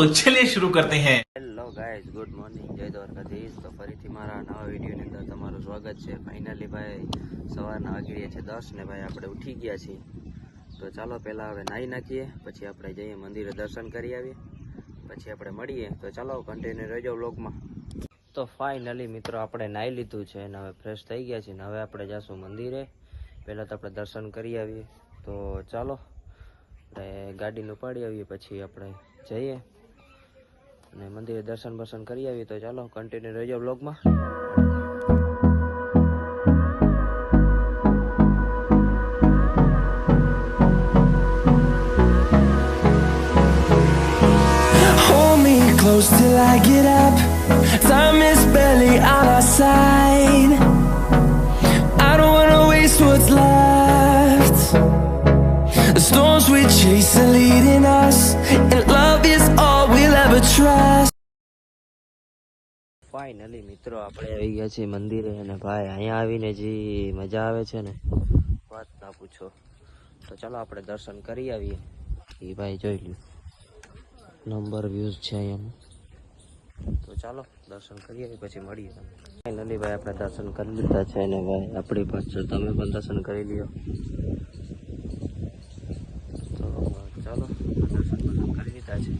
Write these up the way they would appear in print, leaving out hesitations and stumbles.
तो चलिए शुरू करते हैं। હેલો ગાઈઝ, ગુડ મોર્નિંગ, જય દ્વારકાધીશ। તો ફરીથી મારા નવા વિડીયોની અંદર તમારું સ્વાગત છે। ફાઇનલી ભાઈ સવારના વાગી રહ્યા છે 10 ને ભાઈ આપણે ઉઠી ગયા છીએ। તો ચાલો પહેલાં હવે નાહી નાખીએ, પછી આપણે જઈએ મંદિરે દર્શન કરી આવીએ, પછી આપણે મળીએ। તો ચાલો કન્ટિન્યુ રહેજો વ્લોગમાં। તો ફાઇનલી મિત્રો આપણે નાહી લીધું છે અને હવે ફ્રેશ થઈ ગયા છીએ ને હવે આપણે જઈશું મંદિરે। પહેલાં તો આપણે દર્શન કરી આવીએ। તો ચાલો આપણે ગાડીને ઉપાડી આવીએ, પછી આપણે જઈએ અને મંદિરે દર્શન બર્શન કરી આવીએ। તો ચાલો કન્ટિન્યુ રહેજો વ્લોગમાં। Hold me close till I get up. Time is barely on our side. I don't wanna waste what's left. The storms we chase are leading us, and love is all we'll ever trust. Finally મિત્રો આપણે આવી ગયા છીએ મંદિરે અને ભાઈ અહીંયા આવીને જે મજા આવે છે ને વાત ના પૂછો। તો ચાલો આપણે દર્શન કરી આવીએ। એ ભાઈ જોઈ લ્યો નંબર વ્યૂઝ છે અહીંયા। તો ચાલો દર્શન કરી આવીએ, પછી મળીએ તમને। ફાઇનલી ભાઈ આપણે દર્શન કરી લીધા છે અને ભાઈ આપણી પાછળ તમે પણ દર્શન કરી લ્યો। તો ચાલો દર્શન કરી લીધા છે,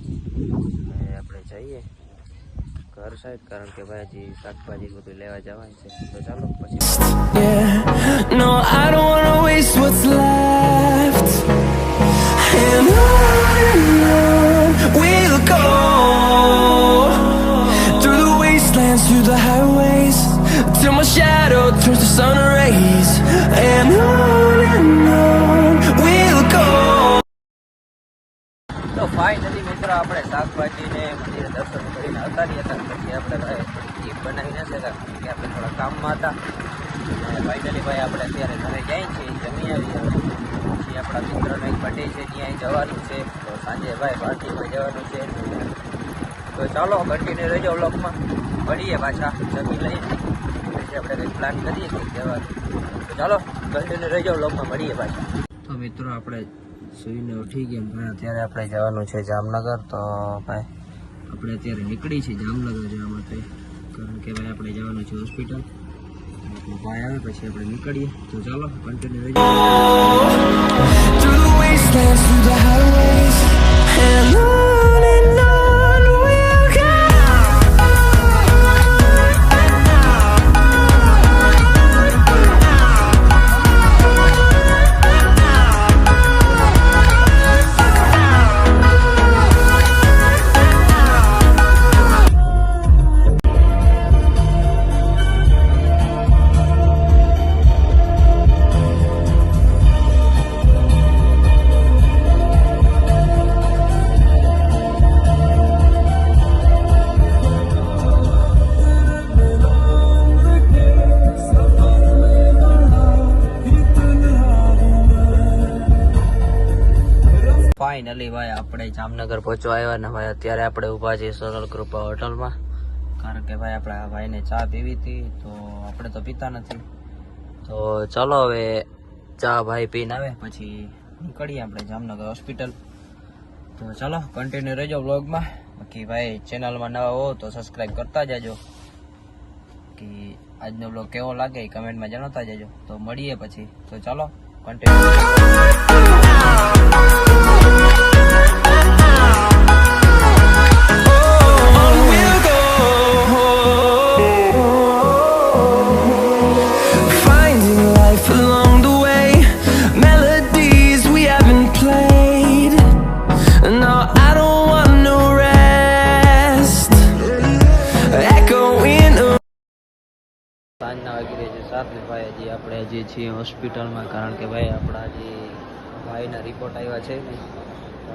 હવે આપણે જઈએ ઘર સાઈડ, કારણ કે ભાઈ હજી શાકભાજી બધું લેવા જવાનું છે। તો ચાલો પછી Yeah, no, I don't wanna waste what's left. And on we'll go, through the wastelands, through the highways, till my shadow turns to sun rays. And on we'll go. તો ફાઇનલી મિત્રો આપણે શાકભાજીને મંદિરે દર્શન કરીને આવતા રહ્યા હતા, પછી આપણે ભાઈ બનાવી ન શક્યા કે આપણે થોડા કામમાં હતા। અને ફાઇનલી ભાઈ આપણે અત્યારે ઘરે જઈએ છીએ, જમી આવીએ, પછી આપણા મિત્રનો એક બર્થડે છે ત્યાં જવાનું છે। તો સાંજે ભાઈ પાર્ટીમાં જવાનું છે। તો ચાલો કન્ટિન્યુ રહેજો વ્લોગમાં, મળીએ પાછા જમી લઈએ, પછી આપણે કંઈક પ્લાન કરીએ કંઈક જવાનું। તો ચાલો કન્ટિન્યુ રહેજો વ્લોગમાં, મળીએ પાછા। તો મિત્રો આપણે સુઈને ઉઠી ગયા ભાઈ, અત્યારે આપણે જવાનું છે જામનગર। તો ભાઈ આપણે અત્યારે નીકળી છીએ જામનગર જવા માટે, કારણ કે ભાઈ આપણે જવાનું છે હોસ્પિટલ। ભાઈ આવે પછી આપણે નીકળીએ। તો ચાલો કન્ટિન્યુ રહેજો। Through the wastelands, through the highways, and on we'll go. Finally ભાઈ આપણે જામનગર પહોંચવા આવ્યા ને ભાઈ અત્યારે આપણે ઊભા છીએ સોનલ કૃપા હોટલમાં, કારણ કે ભાઈ આપણા ભાઈને ચા પીવી હતી, તો આપણે તો પીતા નથી। તો ચાલો હવે ચા ભાઈ પીને આવે પછી નીકળીએ આપણે જામનગર હોસ્પિટલ। તો ચાલો કન્ટિન્યુ રહેજો વ્લોગમાં। બાકી ભાઈ ચેનલમાં નવા હો તો સબસ્ક્રાઈબ કરતા જજો, કે આજનો વ્લોગ કેવો લાગે એ કમેન્ટમાં જણાવતા જજો। તો મળીએ પછી। તો ચાલો કન્ટિન્યુ। સાંજના વાગી રહ્યા છે 7 ને ભાઈ હજી આપણે હજી છીએ હોસ્પિટલમાં, કારણ કે ભાઈ આપણા જે ભાઈના રિપોર્ટ આવ્યા છે ને,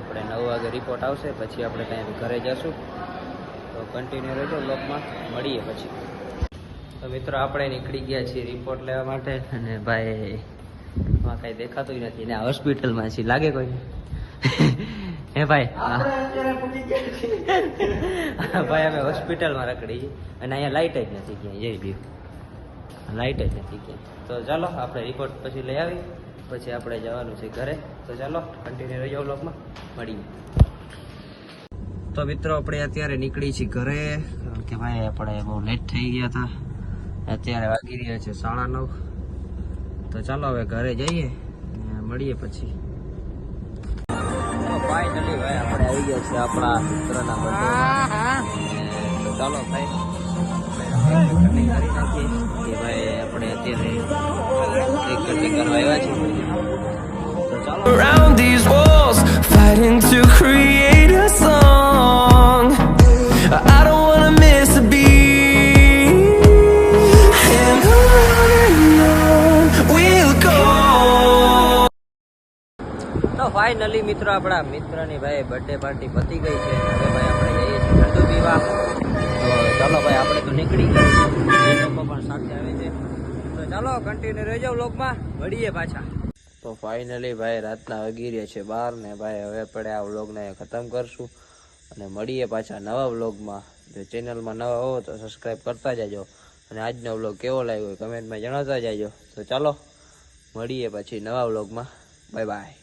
આપણે 9 વાગે રિપોર્ટ આવશે, પછી આપણે ત્યાં ઘરે જઈશું। તો કન્ટિન્યુ રહેજો વ્લોગમાં, મળીએ પછી। તો મિત્રો આપણે નીકળી ગયા છીએ રિપોર્ટ લેવા માટે, અને ભાઈ માં કાંઈ દેખાતું નથી ને હોસ્પિટલમાં છીએ, લાગે કોઈ હે ભાઈ? ભાઈ અમે હોસ્પિટલમાં રખડી અને અહીંયા લાઇટ જ નથી ક્યાંય, જઈ ગયું લાઇટ જ નથી ક્યાંય। તો ચાલો આપણે રિપોર્ટ પછી લઈ આવી, પછી આપણે જવાનું છે ઘરે। તો ચાલો કન્ટિન્યુ રહેજો વ્લોગમાં, મળીએ। તો મિત્રો આપણે અત્યારે નીકળી છીએ ઘરે, કારણ કે ભાઈ આપણે બહુ લેટ થઈ ગયા હતા. અત્યારે વાગી રહ્યા છે 9:30. તો ચાલો હવે ઘરે જઈએ અને મળીએ પછી. ફાઇનલી ભાઈ આપણે આવી ગયા છે આપણા મિત્રના બર્થડેમાં. તો ચાલો ભાઈ કટિંગ કરી નાખીએ કે ભાઈ આપણે અત્યારે કેક કટિંગ કરવા આવ્યા છીએ. તો ચાલો. Around these walls, fighting to create a song. I don't wanna miss a beat. And on we'll go. તો ફાઇનલી મિત્રો આપણા મિત્રની ભાઈ બર્થડે પાર્ટી પતી ગઈ છે. હવે ભાઈ આપણે જઈએ છીએ ગળદો પીવા. તો ચાલો ભાઈ આપણે તો નીકળી ગયા છીએ, એ લોકો પણ સાથે આવે છે. તો ચાલો કન્ટિન્યુ રહેજો વ્લોગમાં, મળીએ પાછા. તો ફાઇનલી ભાઈ રાતના વાગી રહ્યા છે 12 ને ભાઈ હવે આપણે આ વ્લોગને ખતમ કરશું અને મળીએ પાછા નવા વ્લોગમાં. જો ચેનલમાં નવા હો તો સબસ્ક્રાઈબ કરતા જાજો અને આજનો વ્લોગ કેવો લાગ્યો કમેન્ટમાં જણાવતા જાજો. તો ચાલો મળીએ પછી નવા વ્લોગમાં. Bye bye.